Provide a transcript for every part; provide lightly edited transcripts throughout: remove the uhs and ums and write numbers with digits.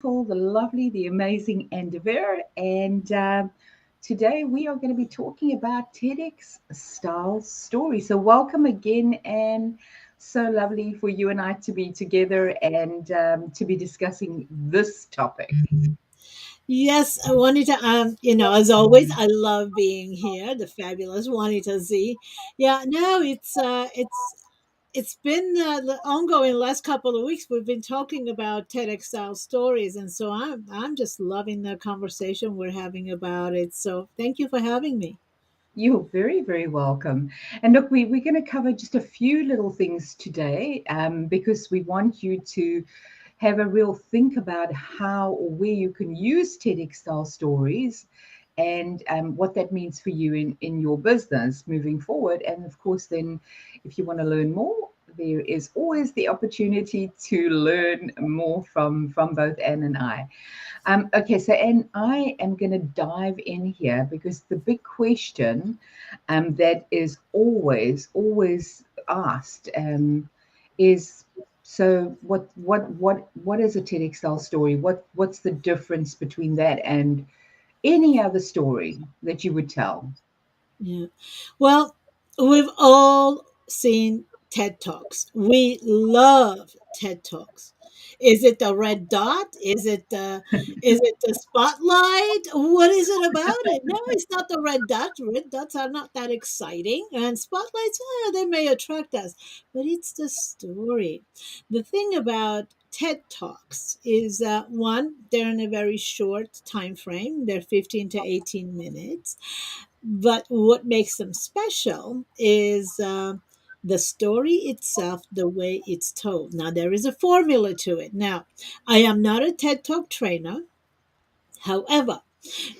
beautiful, the lovely, the amazing Anne and today we are going to be talking about TEDx style stories. So, welcome again, and so lovely for you and I to be together and to be discussing this topic. Yes, Juanita, as always, I love being here, the fabulous Juanita Z. Yeah, no, it's been ongoing last couple of weeks. We've been talking about TEDx style stories, and so I'm just loving the conversation we're having about it. So thank you for having me. You're very, very welcome. And look, we're going to cover just a few little things today because we want you to have a real think about how or where you can use TEDx style stories and what that means for you in your business moving forward. And of course, then if you want to learn more, there is always the opportunity to learn more from both Anne and I. Okay, so and I am going to dive in here because the big question that is always asked is so what is a TEDx style story? What's the difference between that and any other story that you would tell? Yeah. Well, we've all seen TED Talks. We love TED Talks. Is it the red dot? Is it the spotlight? What is it about it? No, it's not the red dot. Red dots are not that exciting. And spotlights, they may attract us, but it's the story. The thing about TED Talks is that one, they're in a very short time frame. They're 15 to 18 minutes, but what makes them special is the story itself, the way it's told. Now, there is a formula to it. Now, I am not a TED Talk trainer. However,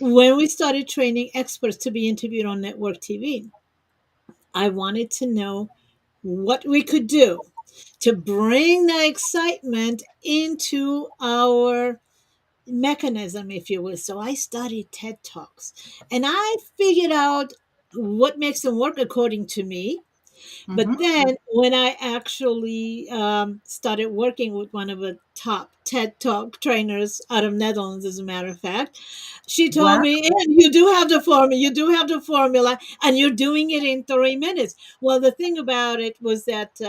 when we started training experts to be interviewed on network TV, I wanted to know what we could do to bring the excitement into our mechanism, if you will. So I studied TED Talks and I figured out what makes them work according to me. But Mm-hmm. then when I actually started working with one of the top TED Talk trainers out of Netherlands, as a matter of fact, she told Wow. me, "And you do have the formula, you do have the formula, and you're doing it in 3 minutes." Well, the thing about it was that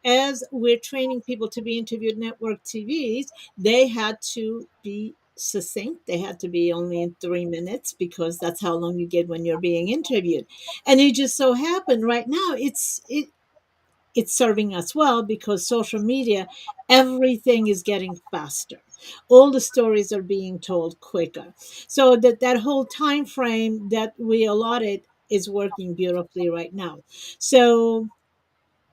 as we're training people to be interviewed network TVs, they had to be succinct. They had to be only in 3 minutes because that's how long you get when you're being interviewed. And it just so happened right now it's serving us well because social media, everything is getting faster. All the stories are being told quicker. So that whole time frame that we allotted is working beautifully right now. So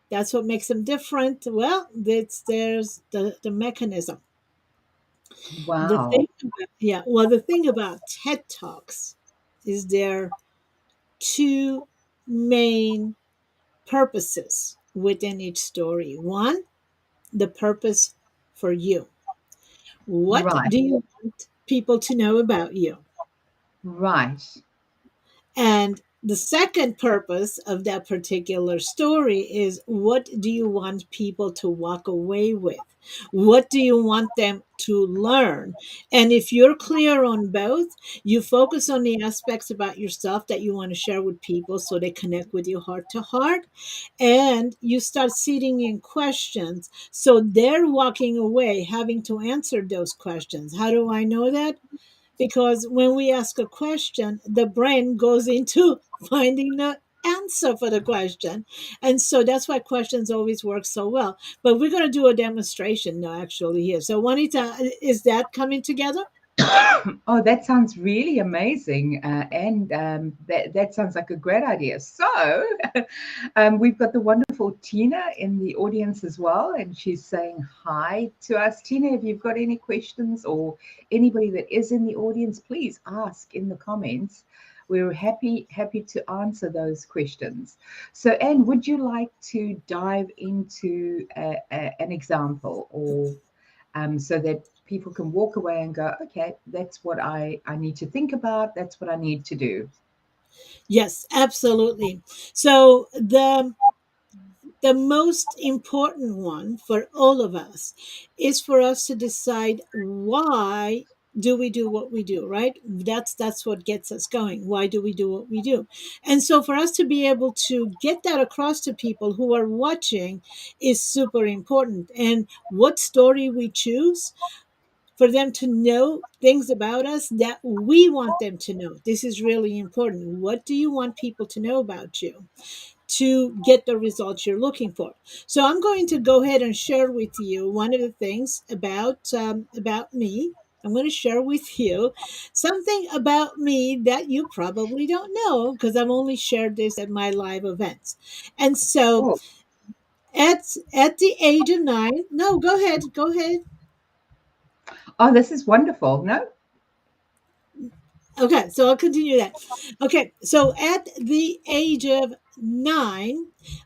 that's what makes them different. Well, there's the mechanism. The Wow. thing about, yeah, well, the thing about TED Talks is there two main purposes within each story. One, the purpose for you. What Right. do you want people to know about you? Right. And the second purpose of that particular story is, what do you want people to walk away with? What do you want them to learn? And if you're clear on both, you focus on the aspects about yourself that you want to share with people so they connect with you heart to heart. And you start seeding in questions. So they're walking away having to answer those questions. How do I know that? Because when we ask a question, the brain goes into finding the answer for the question. And so that's why questions always work so well. But we're going to do a demonstration now, actually, here. So, Juanita, is that coming together? Oh, that sounds really amazing. And that sounds like a great idea. So, we've got the wonderful Tina in the audience as well. And she's saying hi to us. Tina, if you've got any questions or anybody that is in the audience, please ask in the comments. We're happy to answer those questions. So, Anne, would you like to dive into an example or so that people can walk away and go, okay, that's what I need to think about. That's what I need to do. Yes, absolutely. So, the most important one for all of us is for us to decide why do we do what we do, right? That's what gets us going. Why do we do what we do? And so for us to be able to get that across to people who are watching is super important. And what story we choose, for them to know things about us that we want them to know. This is really important. What do you want people to know about you to get the results you're looking for? So I'm going to go ahead and share with you one of the things about me. I'm going to share with you something about me that you probably don't know because I've only shared this at my live events. And so Oh, at the age of 9, no, go ahead, go ahead. oh, this is wonderful. No? Okay, so I'll continue that. Okay, so at the age of 9,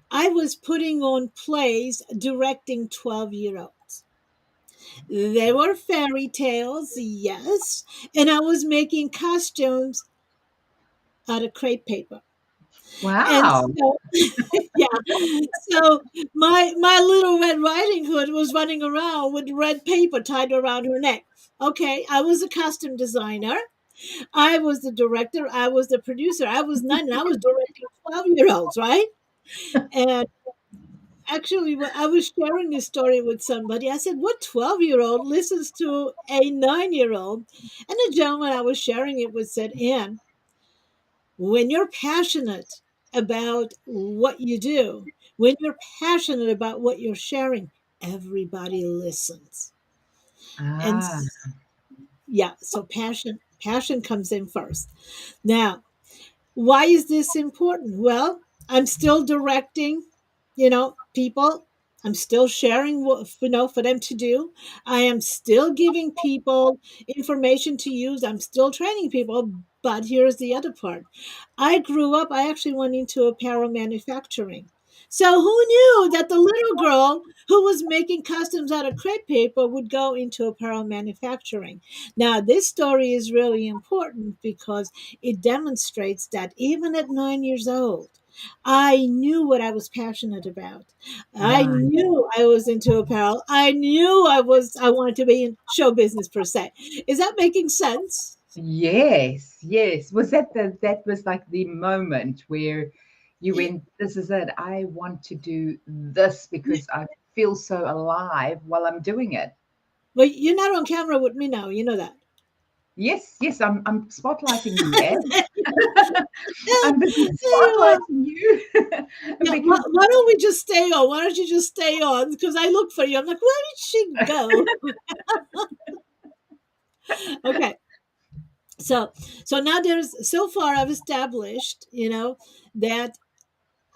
I was putting on plays directing 12-year-olds. They were fairy tales, yes, and I was making costumes out of crepe paper. And Wow. so, yeah, so my little Red Riding Hood was running around with red paper tied around her neck. Okay, I was a costume designer. I was the director. I was the producer. I was 9 and I was directing 12-year-olds, right? And actually, when I was sharing this story with somebody, I said, what 12-year-old listens to a 9-year-old? And the gentleman I was sharing it with said, Anne, when you're passionate about what you do, when you're passionate about what you're sharing, everybody listens. And Ah, yeah, so passion comes in first. Now, why is this important? Well, I'm still directing, people. I'm still sharing what, for them to do. I am still giving people information to use. I'm still training people. But here's the other part. I grew up, I actually went into apparel manufacturing. So who knew that the little girl who was making costumes out of crepe paper would go into apparel manufacturing? Now, this story is really important because it demonstrates that even at 9 years old, I knew what I was passionate about. I ah, knew I was into apparel. I knew I wanted to be in show business per se. Is that making sense? yes, yes. Was that was like the moment where you went, this is it. I want to do this because I feel so alive while I'm doing it. Well, you're not on camera with me now. You know that. Yes, yes, I'm spotlighting you, Ed. Yeah, I'm busy you are. spotlighting you Yeah, because why don't we just stay on? Why don't you just stay on? Because I look for you. I'm like, where did she go? Okay. So now there's so far I've established, that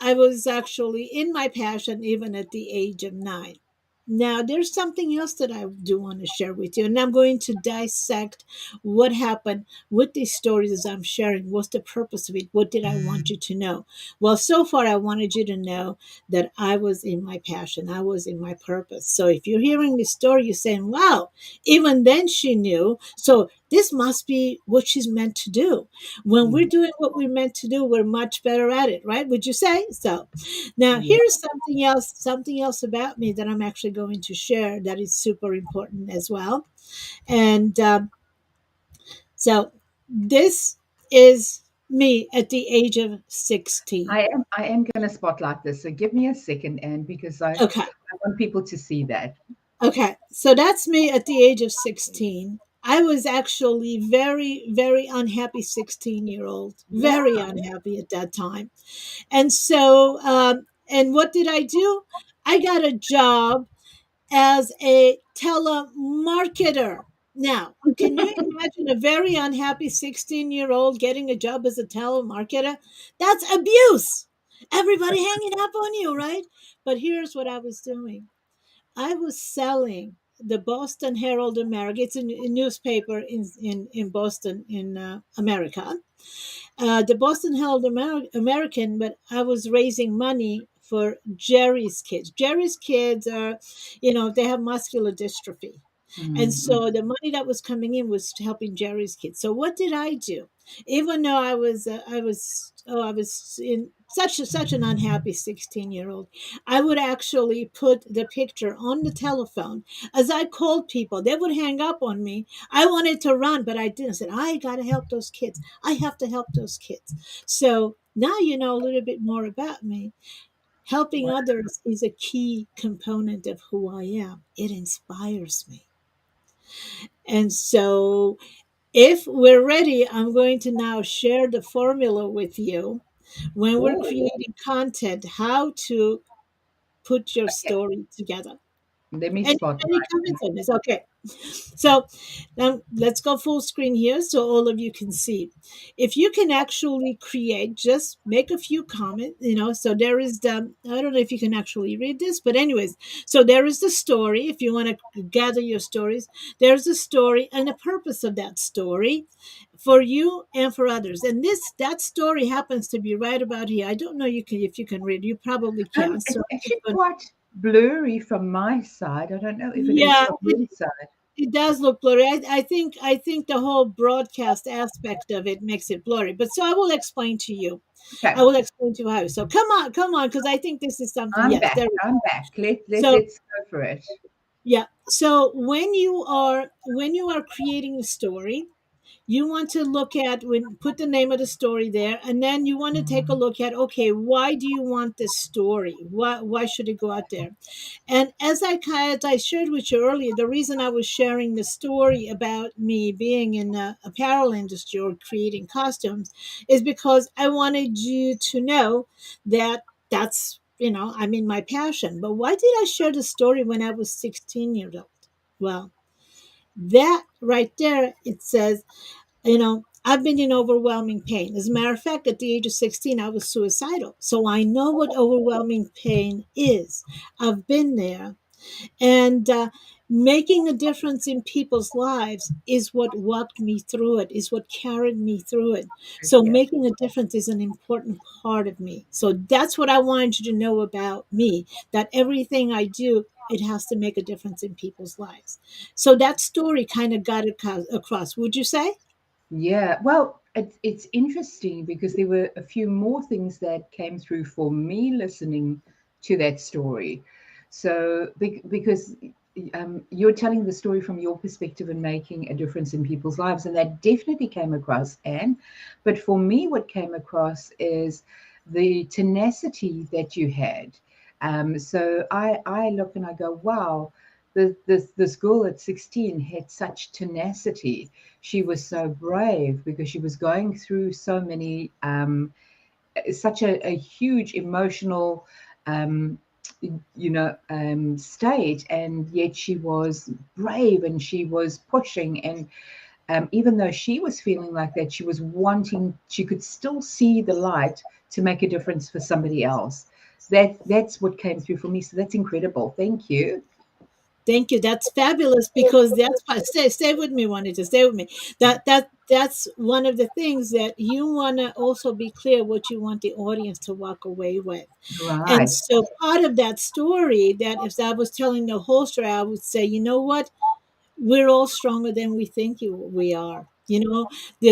I was actually in my passion even at the age of 9. Now, there's something else that I do want to share with you, and I'm going to dissect what happened with these stories as I'm sharing. What's the purpose of it? What did I want you to know? Well, so far, I wanted you to know that I was in my passion, I was in my purpose. So, if you're hearing this story, you're saying, wow, even then she knew. So, this must be what she's meant to do. When we're doing what we're meant to do, we're much better at it, right? Would you say? So now yeah, here's something else about me that I'm actually going to share that is super important as well. And so this is me at the age of 16. I am going to spotlight this. So give me a second, Anne, because Okay. I want people to see that. Okay, so that's me at the age of 16. I was actually very, very unhappy 16-year-old, Yeah. very unhappy at that time. And so, and what did I do? I got a job as a telemarketer. Now, can you imagine a very unhappy 16-year-old getting a job as a telemarketer? That's abuse. Everybody hanging up on you, right? But here's what I was doing. I was selling the Boston Herald American. It's a newspaper in Boston, in America. The Boston Herald American, but I was raising money for Jerry's kids. Jerry's kids are, they have muscular dystrophy. And Mm, so the money that was coming in was helping Jerry's kids. So what did I do? Even though I was such an unhappy 16-year-old. I would actually put the picture on the telephone. As I called people, they would hang up on me. I wanted to run, but I didn't. I said, I got to help those kids. I have to help those kids. So now you know a little bit more about me. Helping Wow. others is a key component of who I am. It inspires me. And so, if we're ready, I'm going to now share the formula with you when we're Oh, creating content, how to put your okay. story together. Let me spot Any mine. comments on this? Okay. So now let's go full screen here so all of you can see. If you can actually create, just make a few comments, So there is the, I don't know if you can actually read this, but anyways, so there is the story. If you want to gather your stories, there's a story and the purpose of that story for you and for others. And that story happens to be right about here. I don't know if you can read. You probably can. So It's I'm just actually gonna, quite blurry from my side. I don't know if it is yeah, from your side. it does look blurry. I think the whole broadcast aspect of it makes it blurry. But so I will explain to you. I Okay, will explain to you how. So come on, because I think this is something. I'm Yes, back. there. I'm back. So Let's go for it. yeah. So when you are creating a story, you want to look at, when put the name of the story there, and then you want to take a look at, okay, why do you want this story? Why should it go out there? And as I shared with you earlier, the reason I was sharing the story about me being in the apparel industry or creating costumes is because I wanted you to know that I'm in my passion. But why did I share the story when I was 16 years old? Well, that right there, it says, I've been in overwhelming pain. As a matter of fact, at the age of 16, I was suicidal. So I know what overwhelming pain is. I've been there. And making a difference in people's lives is what walked me through it, is what carried me through it. So Yeah. making a difference is an important part of me. So that's what I wanted you to know about me, that everything I do, it has to make a difference in people's lives. So that story kind of got across, would you say? Yeah, well, it's interesting because there were a few more things that came through for me listening to that story. So, because you're telling the story from your perspective and making a difference in people's lives, and that definitely came across, Anne. But for me, what came across is the tenacity that you had. So I look and I go, wow, this girl at 16 had such tenacity. She was so brave because she was going through so many such a huge emotional um, state, and yet she was brave and she was pushing, and even though she was feeling like that, she was wanting, she could still see the light to make a difference for somebody else. That's what came through for me, so that's incredible. Thank you. Thank you. That's fabulous, because that's why, stay with me, wanted to stay with me. That's one of the things that you want to also be clear what you want the audience to walk away with. And Right. so part of that story, that if I was telling the whole story, I would say, you know what? We're all stronger than we are.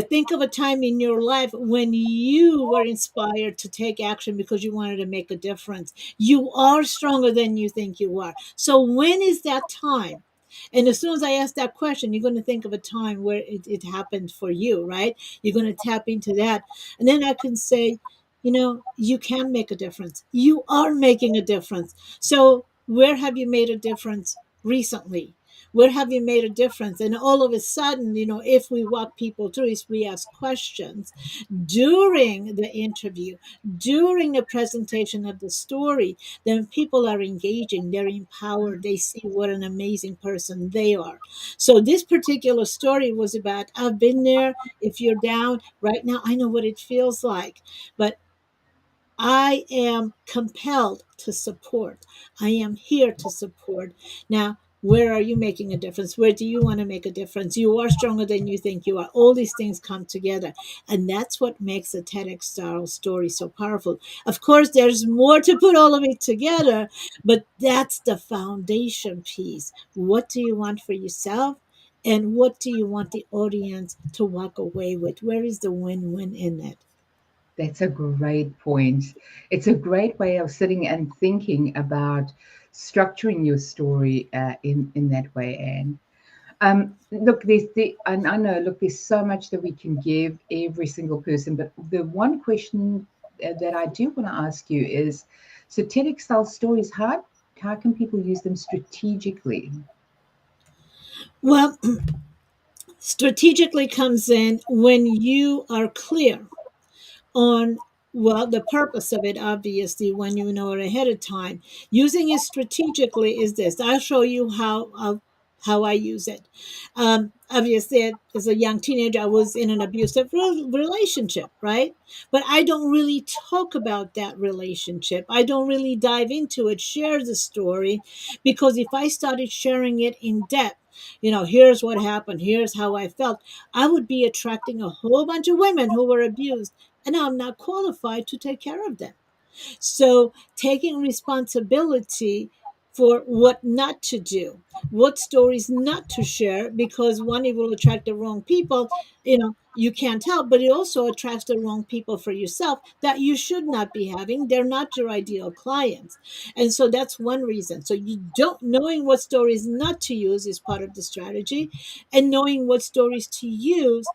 Think of a time in your life when you were inspired to take action because you wanted to make a difference. You are stronger than you think you are. So when is that time? And as soon as I ask that question, you're going to think of a time where it happened for you, right? You're going to tap into that. And then I can say, you can make a difference. You are making a difference. So where have you made a difference recently? Where have you made a difference? And all of a sudden, if we walk people through, if we ask questions during the interview, during the presentation of the story, then people are engaging, they're empowered, they see what an amazing person they are. So this particular story was about, I've been there. If you're down right now, I know what it feels like. But I am compelled to support. I am here to support. Now, where are you making a difference? Where do you want to make a difference? You are stronger than you think you are. All these things come together. And that's what makes a TEDx style story so powerful. Of course, there's more to put all of it together, but that's the foundation piece. What do you want for yourself? And what do you want the audience to walk away with? Where is the win win in it? That's a great point. It's a great way of sitting and thinking about structuring your story in that way, Anne. Look, and I know, look, there's so much that we can give every single person, but the one question that I do want to ask you is, so TEDx style stories, how can people use them strategically? Well, strategically comes in when you are clear on, well, the purpose of it, obviously, when you know it ahead of time. Using it strategically is this. I'll show you how I use it. Obviously, as a young teenager, I was in an abusive relationship, right? But I don't really talk about that relationship. I don't really dive into it, share the story, because if I started sharing it in depth, here's what happened, here's how I felt, I would be attracting a whole bunch of women who were abused, and I'm not qualified to take care of them. So taking responsibility for what not to do, what stories not to share, because one, it will attract the wrong people, you can't help, but it also attracts the wrong people for yourself that you should not be having. They're not your ideal clients. And so that's one reason. So you don't knowing what stories not to use is part of the strategy, and knowing what stories to use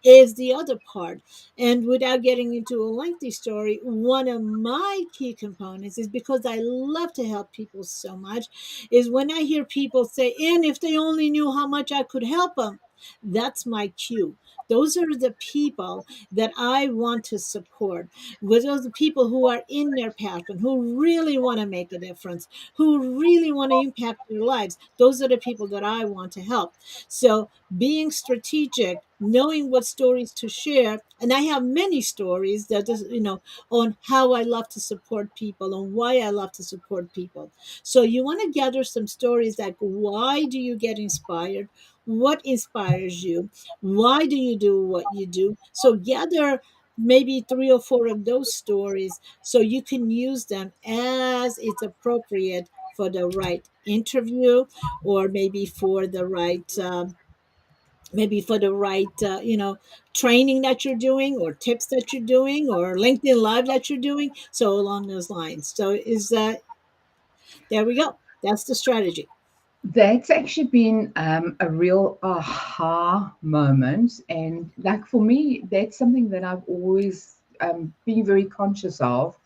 is the other part. And without getting into a lengthy story, one of my key components is, because I love to help people so much, is when I hear people say, and if they only knew how much I could help them, that's my cue. Those are the people that I want to support. Those are the people who are in their passion, who really want to make a difference, who really want to impact their lives. Those are the people that I want to help. So being strategic, knowing what stories to share. And I have many stories that is, on how I love to support people, on why I love to support people. So you want to gather some stories like, why do you get inspired? What inspires you? Why do you do what you do? So gather maybe three or four of those stories so you can use them as it's appropriate for the right interview, or maybe for the right training that you're doing, or tips that you're doing, or LinkedIn live that you're doing, so along those lines. So is that there we go, that's the strategy. That's actually been a real aha moment. And like for me, that's something that I've always been very conscious of,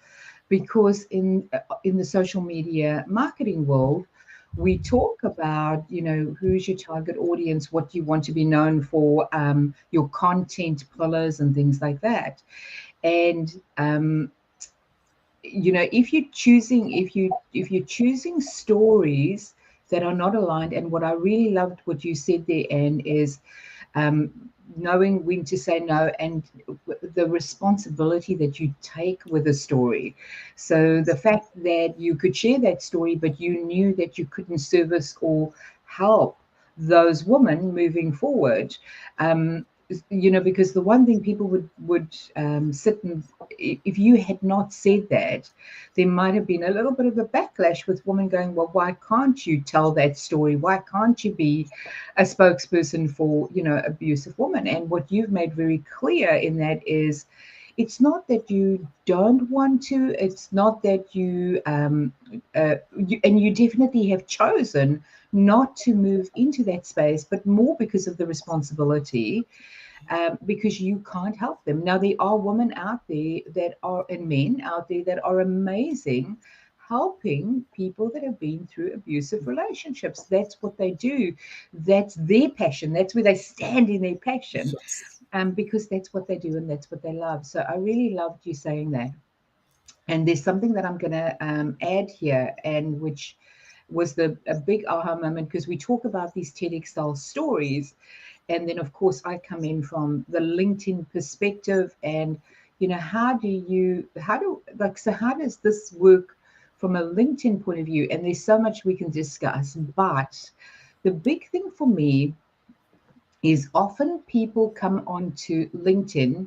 because in the social media marketing world, we talk about, who's your target audience, what you want to be known for, your content pillars and things like that. And if you're choosing stories that are not aligned, and what I really loved what you said there, Anne, is um, knowing when to say no, and the responsibility that you take with a story. So the fact that you could share that story, but you knew that you couldn't service or help those women moving forward. um, because the one thing people would sit and, if you had not said that, there might have been a little bit of a backlash with women going, well, why can't you tell that story? Why can't you be a spokesperson for, abusive women? And what you've made very clear in that is, it's not that you don't want to, it's not that and you definitely have chosen not to move into that space, but more because of the responsibility, because you can't help them. Now, there are women out there that are, and men out there that are amazing, helping people that have been through abusive relationships. That's what they do. That's their passion. That's where they stand in their passion, Yes. because that's what they do and that's what they love. So I really loved you saying that. And there's something that I'm going to add here, and which was a big aha moment, because we talk about these TEDx style stories, and then of course I come in from the LinkedIn perspective. And how does this work from a LinkedIn point of view? And there's so much we can discuss, but the big thing for me is, often people come onto LinkedIn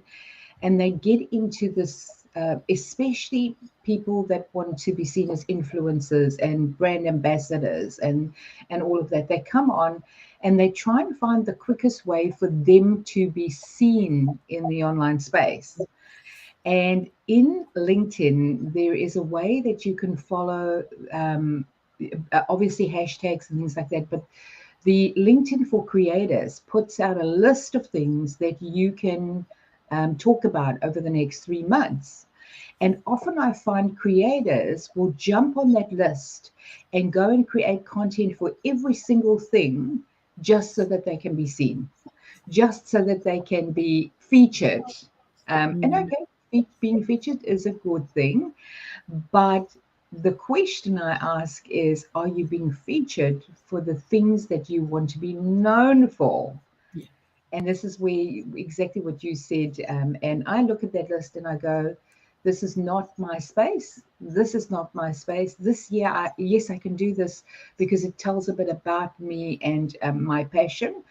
and they get into this, especially people that want to be seen as influencers and brand ambassadors and all of that. They come on and they try and find the quickest way for them to be seen in the online space. And in LinkedIn, there is a way that you can follow, um, obviously hashtags and things like that. But the LinkedIn for Creators puts out a list of things that you can talk about over the next 3 months. And often I find creators will jump on that list and go and create content for every single thing just so that they can be seen, just so that they can be featured. And Mm. okay, being featured is a good thing, but the question I ask is, are you being featured for the things that you want to be known for? Yeah. And this is where exactly what you said. And I look at that list and I go, this is not my space. This is not my space. This year, yes, I can do this because it tells a bit about me and my passion.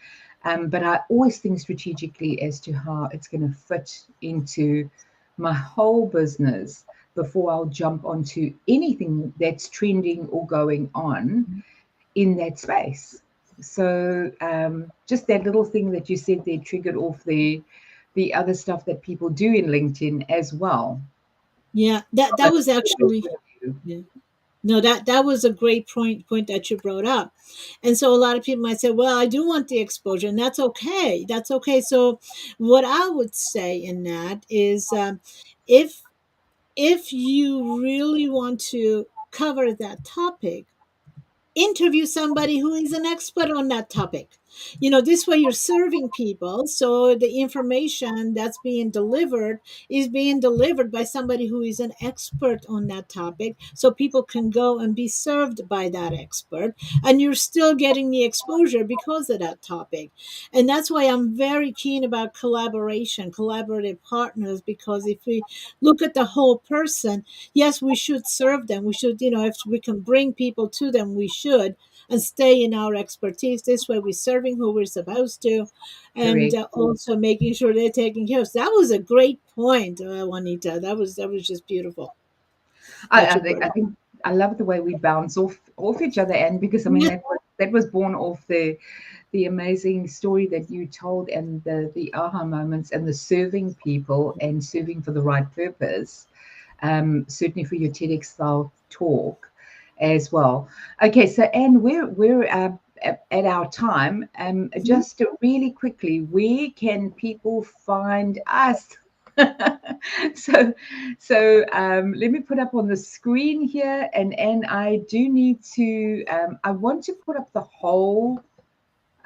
But I always think strategically as to how it's going to fit into my whole business before I'll jump onto anything that's trending or going on in that space. So just that little thing that you said there triggered off the other stuff that people do in LinkedIn as well. Yeah, that From that a was creative actually, point of view. yeah. No, that was a great point that you brought up. And so a lot of people might say, well, I do want the exposure, and that's okay. That's okay. So what I would say in that is, if if you really want to cover that topic, interview somebody who is an expert on that topic. This way you're serving people, so the information that's being delivered is being delivered by somebody who is an expert on that topic, so people can go and be served by that expert, and you're still getting the exposure because of that topic. And that's why I'm very keen about collaboration, collaborative partners, because if we look at the whole person, yes, we should serve them. We should, if we can bring people to them, we should, and stay in our expertise. This way, we're serving who we're supposed to, and Correct. also making sure they're taken care of. So that was a great point, Juanita. That was just beautiful that I you think brought I up. think I love the way we bounce off each other, and because I mean Yeah. that was born off the amazing story that you told and the aha moments and the serving people and serving for the right purpose. Certainly for your TEDx style talk as well. Okay, so Anne, we're at our time. Mhm. Just really quickly, where can people find us? so let me put up on the screen here, and I do need to. I want to put up the whole.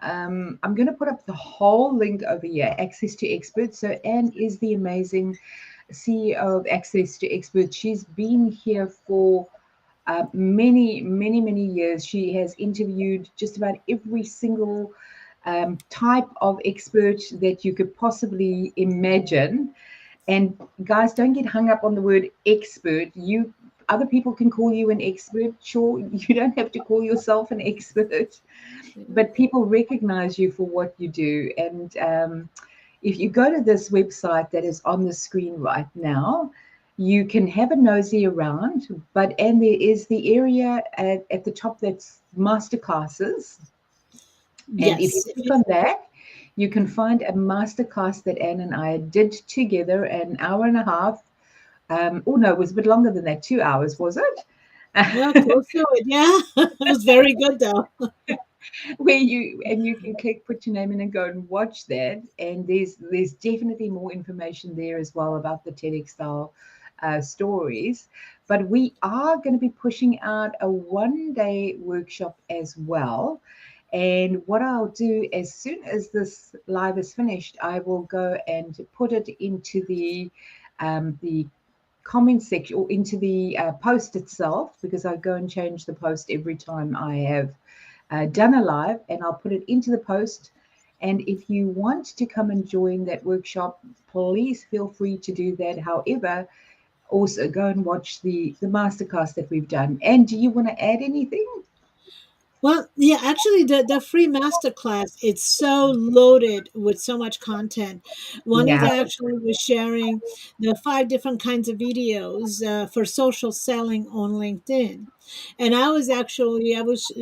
I'm going to put up the whole link over here, Access to Experts. So Anne is the amazing CEO of Access to Experts. She's been here for many, many, many years. She has interviewed just about every single type of expert that you could possibly imagine. And guys, don't get hung up on the word expert. You other people can call you an expert. Sure, you don't have to call yourself an expert, but people recognize you for what you do. And if you go to this website that is on the screen right now, you can have a nosy around. And there is the area at the top that's masterclasses. And if you Yes. click on that, you can find a masterclass that Anne and I did together, an hour and a half. Oh no, it was a bit longer than that, 2 hours, was Well, it? close to it. Yeah. It was very good, though. Where you can click, put your name in, and go and watch that. And there's definitely more information there as well about the TEDx style stories. But we are going to be pushing out a 1 day workshop as well. And what I'll do as soon as this live is finished, I will go and put it into the comment section or into the post itself, because I go and change the post every time I have done a live, and I'll put it into the post. And if you want to come and join that workshop, please feel free to do that. However, also go and watch the masterclass that we've done. And do you want to add anything? Well, yeah, actually, the free masterclass, it's so loaded with so much content. Yeah. Juanita actually was sharing the 5 different kinds of videos for social selling on LinkedIn. And I was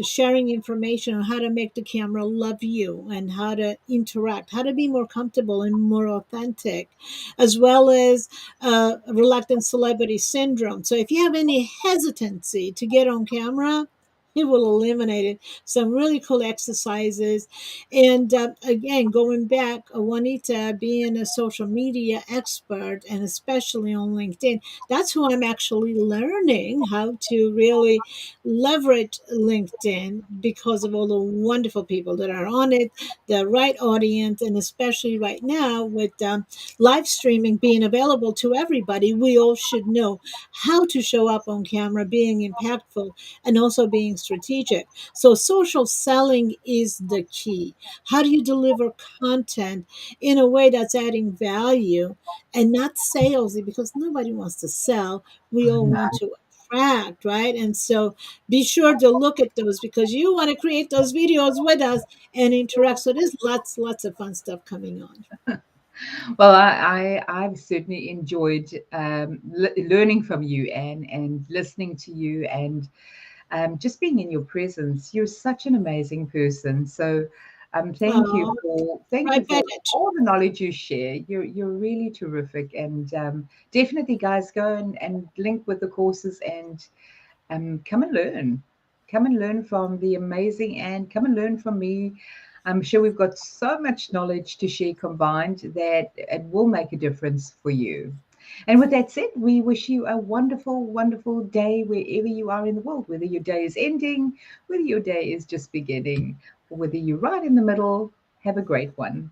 sharing information on how to make the camera love you and how to interact, how to be more comfortable and more authentic, as well as reluctant celebrity syndrome. So if you have any hesitancy to get on camera, it will eliminate it. Some really cool exercises. And again, going back, Juanita being a social media expert and especially on LinkedIn, that's who I'm actually learning how to really leverage LinkedIn because of all the wonderful people that are on it, the right audience, and especially right now with live streaming being available to everybody, we all should know how to show up on camera, being impactful and also being strategic. So, social selling is the key. How do you deliver content in a way that's adding value and not salesy? Because nobody wants to sell. We all want to attract, right? And so, be sure to look at those because you want to create those videos with us and interact. So, there's lots of fun stuff coming on. Well, I've certainly enjoyed learning from you and listening to you and just being in your presence. You're such an amazing person. So Oh, thank you right, for Bennett. all the knowledge you share. You're really terrific. And definitely, guys, go and link with the courses and come and learn. Come and learn from the amazing and come and learn from me. I'm sure we've got so much knowledge to share combined that it will make a difference for you. And with that said, we wish you a wonderful, wonderful day wherever you are in the world, whether your day is ending, whether your day is just beginning, or whether you're right in the middle. Have a great one.